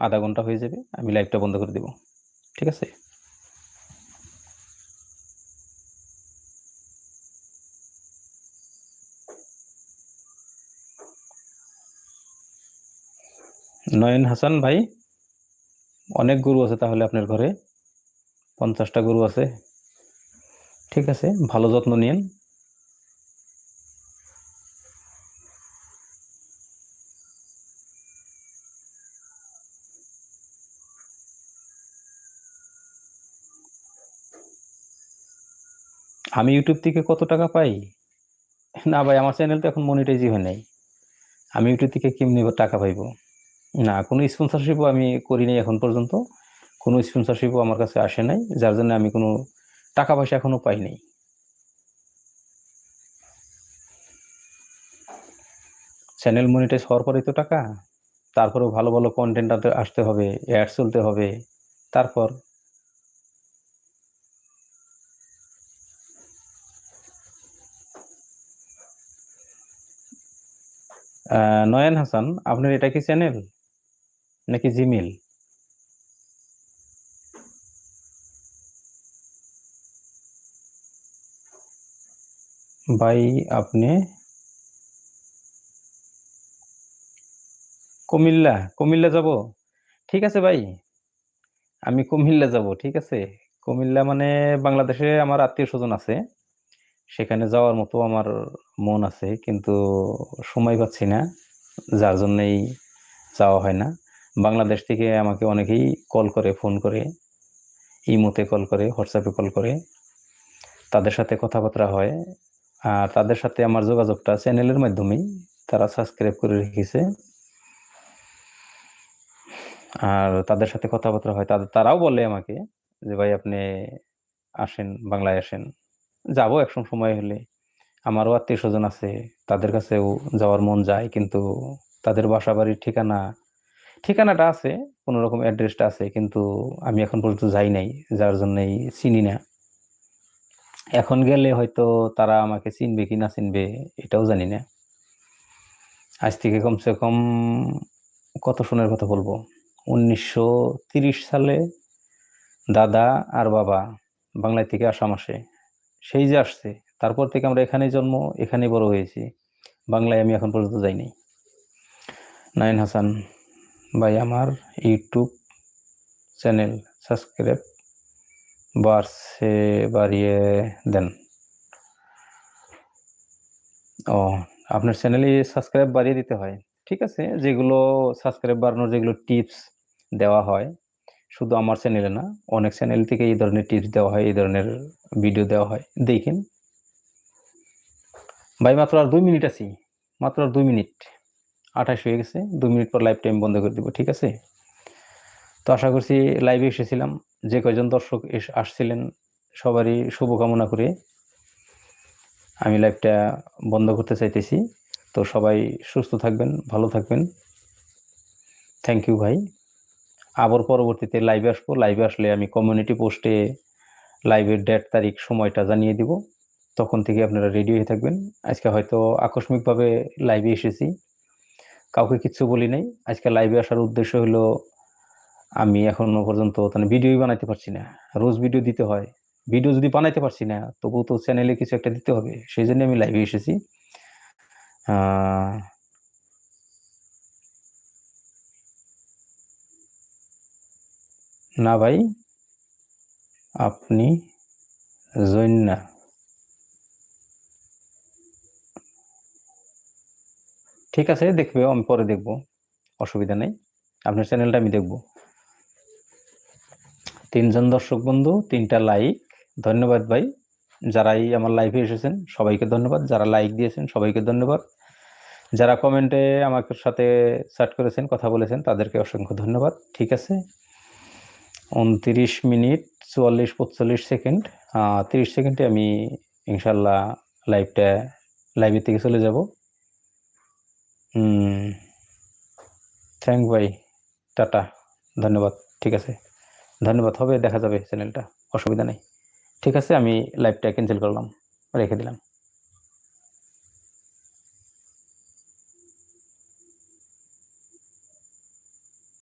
আধা ঘন্টা হয়ে যাবে, আমি লাইভটা বন্ধ করে দেব। ঠিক আছে? নয়ন হাসান ভাই, অনেক গরু আছে তাহলে আপনার ঘরে? 50টা গরু আছে? ঠিক আছে, ভালো যত্ন নিন। আমি ইউটিউব থেকে কত টাকা পাই? না ভাই, আমার চ্যানেল তো এখন মনিটাইজই হয় নাই। আমি ইউটিউব থেকে কেমনি টাকা পাইবো? না, কোনো স্পন্সরশিপও আমি করি নাই এখন পর্যন্ত। কোনো স্পন্সরশিপও আমার কাছে আসে নাই, যার জন্য আমি কোনো টাকা পয়সা এখনো পাই নাই। চ্যানেল মনিটাইজ হওয়ার পরেই তো টাকা। তারপরেও ভালো ভালো কন্টেন্ট আসতে হবে, অ্যাড চলতে হবে, তারপর। নয়ন হাসান, আপনার এটা কি চ্যানেল নাকি জিমেল? ভাই আপনি কুমিল্লা যাব? ঠিক আছে ভাই, আমি কুমিল্লা যাব। ঠিক আছে, কুমিল্লা মানে বাংলাদেশে আমার আত্মীয় স্বজন আছে, সেখানে যাওয়ার মতো আমার মন আছে, কিন্তু সময় পাচ্ছি না, যার জন্যই যাওয়া হয় না। বাংলাদেশ থেকে আমাকে অনেকেই কল করে, ফোন করে, ইমোতে কল করে, হোয়াটসঅ্যাপে কল করে, তাদের সাথে কথাবার্তা হয়। আর তাদের সাথে আমার যোগাযোগটা চ্যানেলের মাধ্যমেই, তারা সাবস্ক্রাইব করে রেখেছে। আর তাদের সাথে কথাবার্তা হয়, তারাও বলে আমাকে যে ভাই আপনি আসেন, বাংলায় আসেন। যাবো একসময় সময় হলে। আমারও আত্মীয় স্বজন আছে, তাদের কাছেও যাওয়ার মন যায়, কিন্তু তাদের বাসা বাড়ির ঠিকানাটা আছে, কোনো রকম অ্যাড্রেসটা আছে, কিন্তু আমি এখন পর্যন্ত যাই নাই, যার জন্যই চিনি না। এখন গেলে হয়তো তারা আমাকে চিনবে কি না চিনবে এটাও জানি না। আজ থেকে কমসে কম কত সনের কথা বলবো, 1930 সালে দাদা আর বাবা বাংলায় থেকে আসাম আসে, সেই যে আসছে, তারপর থেকে আমরা এখানেই জন্ম, এখানেই বড় হয়েছি, বাংলায় আমি এখন পর্যন্ত যাইনি। নয়ন হাসান ভাই, আমার ইউটিউব চ্যানেল সাবস্ক্রাইব বাড়িয়ে দেন। ও, আপনার চ্যানেলে সাবস্ক্রাইব বাড়িয়ে দিতে হয়? ঠিক আছে, যেগুলো সাবস্ক্রাইব বাড়ানোর যেগুলো টিপস দেওয়া হয়, শুধু আমার চ্যানেলে না, অনেক চ্যানেল থেকে এই ধরনের টিপস দেওয়া হয়, এই ধরনের ভিডিও দেওয়া হয়, দেখেন। ভাই মাত্র আর 2 মিনিট আছি, মাত্র আর 2 মিনিট, 28 হয়ে গেছে। 2 মিনিট পর লাইভ টাইম বন্ধ করে দিব। ঠিক আছে? তো আশা করছি লাইভে এসেছিলাম, যে কয়জন দর্শক আসছিলেন সবারই শুভকামনা করে আমি লাইভটা বন্ধ করতে চাইতেছি। তো সবাই সুস্থ থাকবেন, ভালো থাকবেন। থ্যাংক ইউ ভাই। আবার পরবর্তীতে লাইভে আসবো। লাইভে আসলে আমি কমিউনিটি পোস্টে লাইভের ডেট, তারিখ, সময়টা জানিয়ে দিব। তখন থেকে আপনারা রেডি হয়ে থাকবেন। আজকে হয়তো আকস্মিকভাবে লাইভে এসেছি, কাউকে কিচ্ছু বলি নাই। আজকে লাইভে আসার উদ্দেশ্য হলো, আমি এখনো পর্যন্ত ভিডিওই বানাইতে পারছি না। রোজ ভিডিও দিতে হয়, ভিডিও যদি বানাইতে পারছি না, তবুও তো চ্যানেলে কিছু একটা দিতে হবে, সেই জন্য আমি লাইভে এসেছি। না ভাই, আপনি জৈন না। ঠিক আছে, দেখবে, আমি পরে দেখবো, অসুবিধা নেই। আপনার চ্যানেলটা আমি দেখব। 3 জন দর্শক বন্ধু, 3টা লাইক, ধন্যবাদ ভাই। যারাই আমার লাইভে এসেছেন সবাইকে ধন্যবাদ, যারা লাইক দিয়েছেন সবাইকে ধন্যবাদ, যারা কমেন্টে আমার সাথে চ্যাট করেছেন, কথা বলেছেন, তাদেরকে অসংখ্য ধন্যবাদ। ঠিক আছে, 29 মিনিট 44-45 সেকেন্ড, 30 সেকেন্ডে আমি ইনশাল্লাহ লাইভে থেকে চলে যাব। থ্যাংক ভাই, টাটা, ধন্যবাদ। ঠিক আছে, ধন্যবাদ, হবে, দেখা যাবে চ্যানেলটা, অসুবিধা নেই। ঠিক আছে, আমি লাইভটা ক্যান্সেল করলাম, রেখে দিলাম।